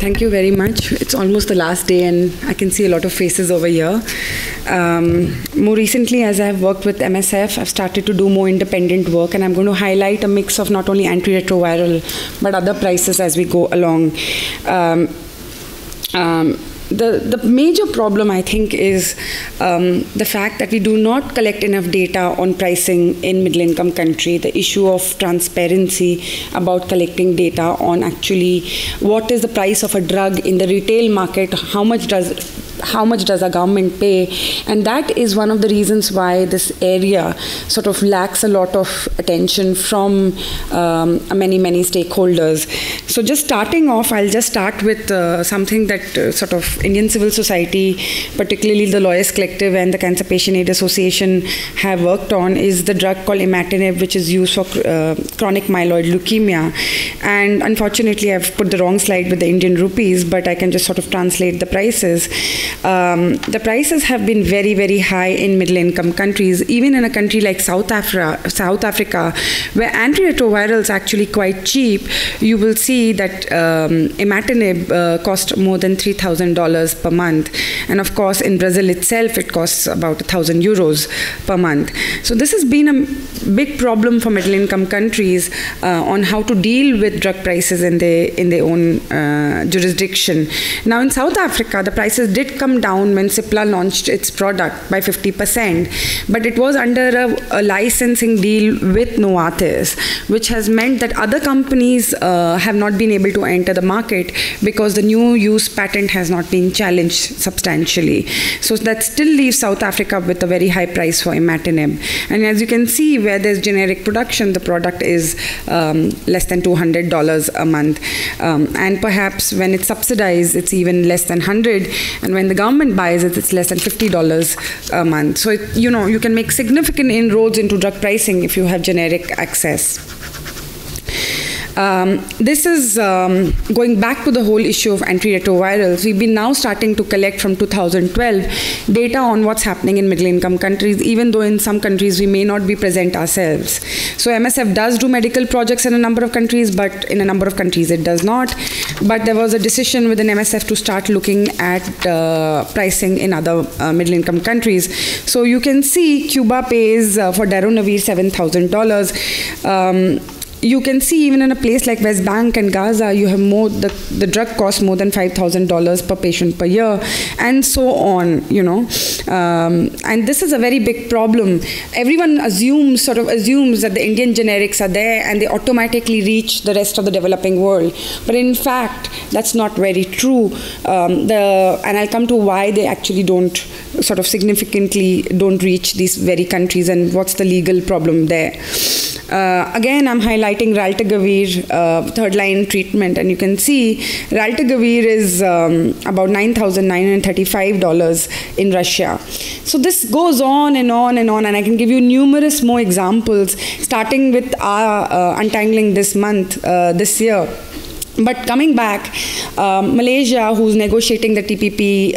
Thank you very much. It's almost the last day and I can see a lot of faces over here. More recently, as I've worked with MSF, I've started to do more independent work, and I'm going to highlight a mix of not only antiretroviral but other prices as we go along. The major problem, I think, is the fact that we do not collect enough data on pricing in middle-income country, the issue of transparency about collecting data on actually what is the price of a drug in the retail market, how much does a government pay, and that is one of the reasons why this area sort of lacks a lot of attention from many stakeholders. So just starting off, I'll just start with something that sort of Indian civil society, particularly the Lawyers Collective and the Cancer Patient Aid Association have worked on, is the drug called imatinib, which is used for chronic myeloid leukemia. And unfortunately, I've put the wrong slide with the Indian rupees, but I can just sort of translate the prices. The prices have been very high in middle-income countries, even in a country like South Africa, where antiretrovirals are actually quite cheap. You will see that imatinib cost more than $3,000 per month, and of course in Brazil itself it costs about 1,000 euros per month. So this has been a big problem for middle-income countries on how to deal with drug prices in their own jurisdiction. Now in South Africa, the prices did come down when Cipla launched its product by 50%, but it was under a licensing deal with Novartis, which has meant that other companies have not been able to enter the market because the new use patent has not been challenged substantially. So that still leaves South Africa with a very high price for imatinib. And as you can see, where there's generic production, the product is less than $200 a month. And perhaps when it's subsidized, it's even less than 100. And when the government buys it, it's less than $50 a month. So, you can make significant inroads into drug pricing if you have generic access. This is going back to the whole issue of antiretrovirals. We've been now starting to collect from 2012 data on what's happening in middle-income countries, even though in some countries we may not be present ourselves. So MSF does do medical projects in a number of countries, but in a number of countries it does not. But there was a decision within MSF to start looking at pricing in other middle-income countries. So you can see Cuba pays for darunavir $7,000. You can see even in a place like West Bank and Gaza, you have the drug costs more than $5,000 per patient per year, and so on, And this is a very big problem. Everyone assumes that the Indian generics are there and they automatically reach the rest of the developing world. But in fact, that's not very true. And I'll come to why they actually don't significantly don't reach these very countries and what's the legal problem there. Again, I'm highlighting raltegravir, third-line treatment, and you can see raltegravir is about $9,935 in Russia. So this goes on and on and on, and I can give you numerous more examples, starting with our untangling this this year. But coming back, Malaysia, who's negotiating the TPP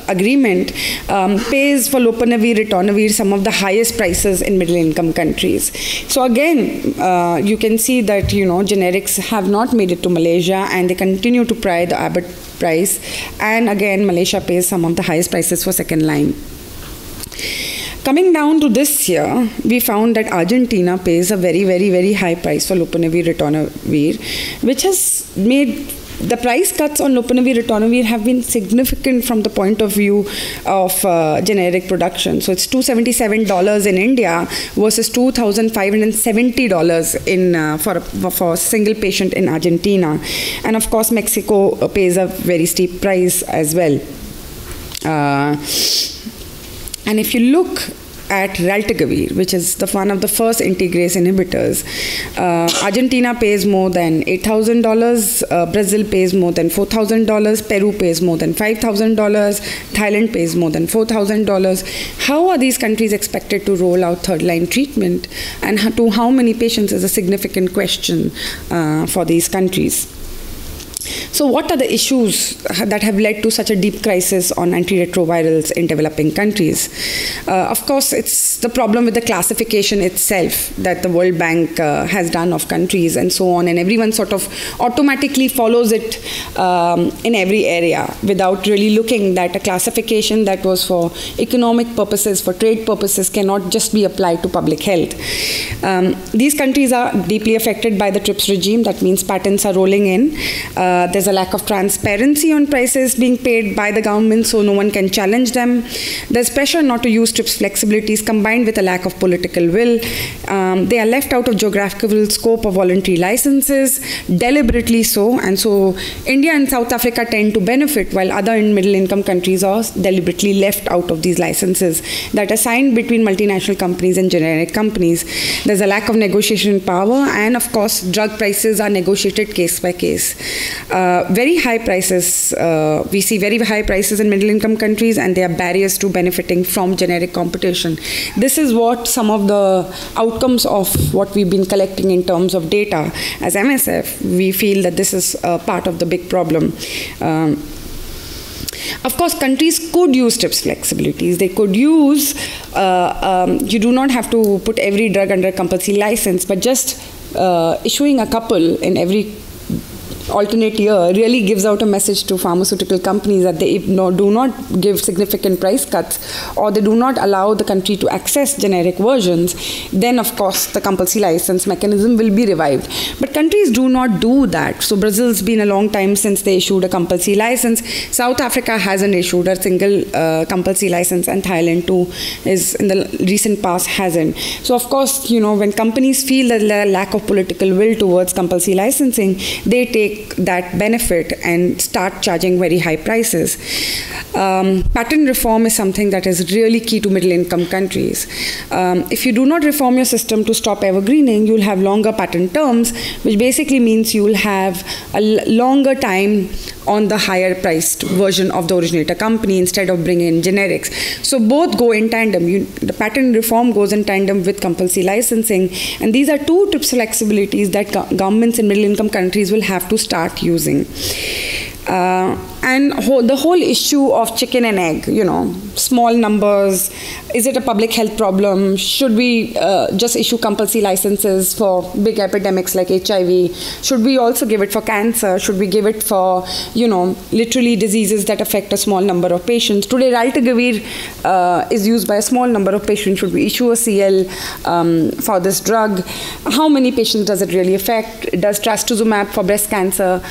agreement, pays for lopinavir, ritonavir some of the highest prices in middle-income countries. So again, you can see that generics have not made it to Malaysia, and they continue to pry the Abbott price. And again, Malaysia pays some of the highest prices for second line. Coming down to this year, we found that Argentina pays a very high price for lopinavir, ritonavir, which has made the price cuts on lopinavir, ritonavir have been significant from the point of view of generic production. So it's $277 in India versus $2,570 for a single patient in Argentina. And of course, Mexico pays a very steep price as well. And if you look at raltegravir, which is one of the first integrase inhibitors, Argentina pays more than $8,000, Brazil pays more than $4,000, Peru pays more than $5,000, Thailand pays more than $4,000. How are these countries expected to roll out third-line treatment, and to how many patients is a significant question for these countries. So what are the issues that have led to such a deep crisis on antiretrovirals in developing countries? Of course, it's the problem with the classification itself that the World Bank has done of countries and so on, and everyone sort of automatically follows it in every area without really looking that a classification that was for economic purposes, for trade purposes, cannot just be applied to public health. These countries are deeply affected by the TRIPS regime. That means patents are rolling in. There's a lack of transparency on prices being paid by the government, so no one can challenge them. There's pressure not to use TRIPS flexibilities combined with a lack of political will. They are left out of geographical scope of voluntary licenses, deliberately so, and so India and South Africa tend to benefit while other middle-income countries are deliberately left out of these licenses that are signed between multinational companies and generic companies. There's a lack of negotiation power, and of course, drug prices are negotiated case by case. Very high prices, we see very high prices in middle-income countries, and there are barriers to benefiting from generic competition. This is what some of the outcomes of what we've been collecting in terms of data. As MSF, we feel that this is part of the big problem. Of course, countries could use TRIPS flexibilities. They could use, you do not have to put every drug under a compulsory license, but just issuing a couple in every alternate year really gives out a message to pharmaceutical companies that they do not give significant price cuts, or they do not allow the country to access generic versions. Then of course the compulsory license mechanism will be revived. But countries do not do that. So Brazil's been a long time since they issued a compulsory license. South Africa hasn't issued a single compulsory license, and Thailand too is in the recent past hasn't. So of course, you know, when companies feel that there is lack of political will towards compulsory licensing, they take that benefit and start charging very high prices. Patent reform is something that is really key to middle-income countries. If you do not reform your system to stop evergreening, you'll have longer patent terms, which basically means you'll have a longer time on the higher priced version of the originator company instead of bringing in generics. So both go in tandem. The patent reform goes in tandem with compulsory licensing, and these are two TRIPS flexibilities that governments in middle-income countries will have to start using. And the whole issue of chicken and egg, you know, small numbers, is it a public health problem? Should we just issue compulsory licenses for big epidemics like HIV? Should we also give it for cancer? Should we give it for, you know, literally diseases that affect a small number of patients? Today, Raltegravir is used by a small number of patients. Should we issue a CL for this drug? How many patients does it really affect? Does trastuzumab for breast cancer,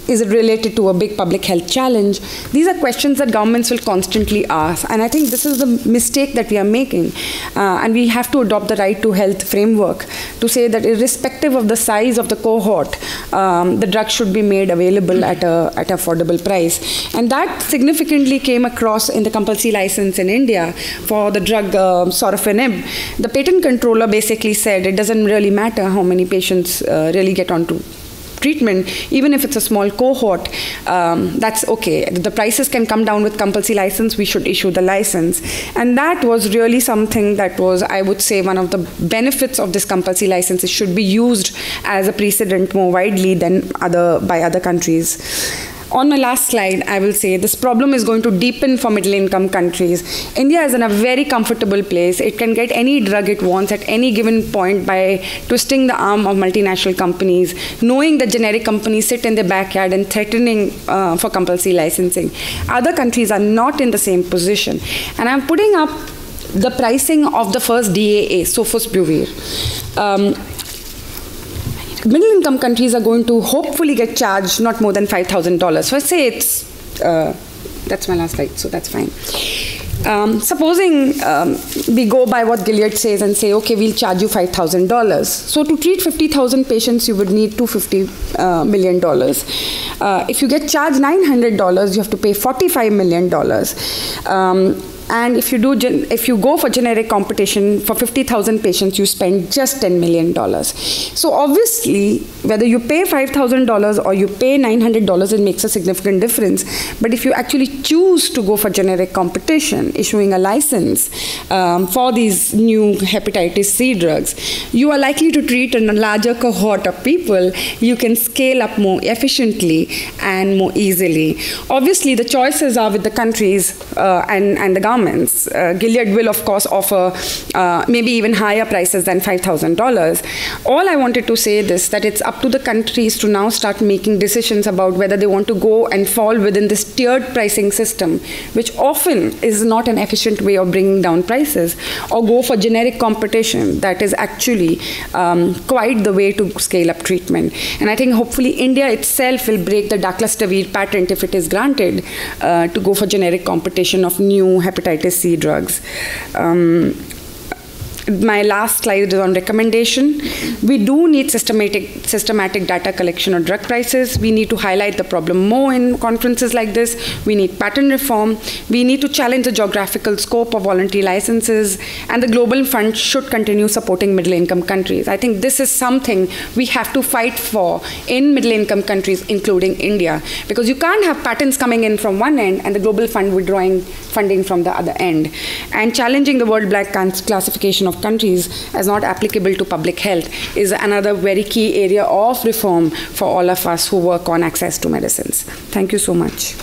is it related to a big public health challenge? These are questions that governments will constantly ask, and I think this is the mistake that we are making, and we have to adopt the right to health framework to say that irrespective of the size of the cohort, the drug should be made available at an affordable price. And that significantly came across in the compulsory license in India for the drug sorafenib. The patent controller basically said it doesn't really matter how many patients really get onto treatment, even if it's a small cohort, that's okay. The prices can come down with compulsory license, we should issue the license. And that was really something that was, I would say, one of the benefits of this compulsory license. It should be used as a precedent more widely than by other countries. On my last slide, I will say this problem is going to deepen for middle-income countries. India is in a very comfortable place. It can get any drug it wants at any given point by twisting the arm of multinational companies, knowing that generic companies sit in their backyard and threatening for compulsory licensing. Other countries are not in the same position. And I'm putting up the pricing of the first DAA, sofosbuvir. Middle-income countries are going to hopefully get charged not more than $5,000. So I say it's, that's my last slide, so that's fine. Supposing we go by what Gilead says and say, okay, we'll charge you $5,000. So to treat 50,000 patients, you would need $250 million. If you get charged $900, you have to pay $45 million. And if you go for generic competition for 50,000 patients, you spend just $10 million. So obviously, whether you pay $5,000 or you pay $900, it makes a significant difference. But if you actually choose to go for generic competition, issuing a license for these new hepatitis C drugs, you are likely to treat a larger cohort of people. You can scale up more efficiently and more easily. Obviously, the choices are with the countries and the governments. Gilead will, of course, offer maybe even higher prices than $5,000. All I wanted to say is that it's up to the countries to now start making decisions about whether they want to go and fall within this tiered pricing system, which often is not an efficient way of bringing down prices, or go for generic competition that is actually quite the way to scale up treatment. And I think hopefully India itself will break the daclustavir patent if it is granted to go for generic competition of new hepatitis C drugs. My last slide is on recommendation. We do need systematic data collection on drug prices. We need to highlight the problem more in conferences like this. We need patent reform. We need to challenge the geographical scope of voluntary licenses. And the Global Fund should continue supporting middle-income countries. I think this is something we have to fight for in middle-income countries, including India. Because you can't have patents coming in from one end and the Global Fund withdrawing funding from the other end. And challenging the World Black classification of countries as not applicable to public health is another very key area of reform for all of us who work on access to medicines. Thank you so much.